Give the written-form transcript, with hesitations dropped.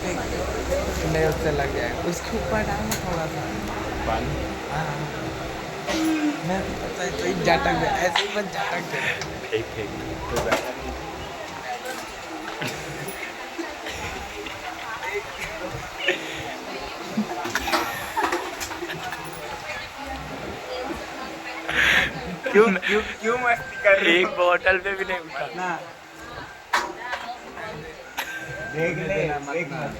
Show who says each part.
Speaker 1: नहीं उससे लग जाएगा, उसके ऊपर डालना थोड़ा सा
Speaker 2: पानी।
Speaker 1: हाँ मैं तो झटक दे, ऐसे ही बस झटक दे।
Speaker 2: फेंक फेंक तो बैठा नहीं।
Speaker 1: क्यों क्यों क्यों मस्ती कर रहे
Speaker 2: एक
Speaker 1: हो
Speaker 2: बोतल पे भी नहीं उठा।
Speaker 1: ना, देख ले देख मत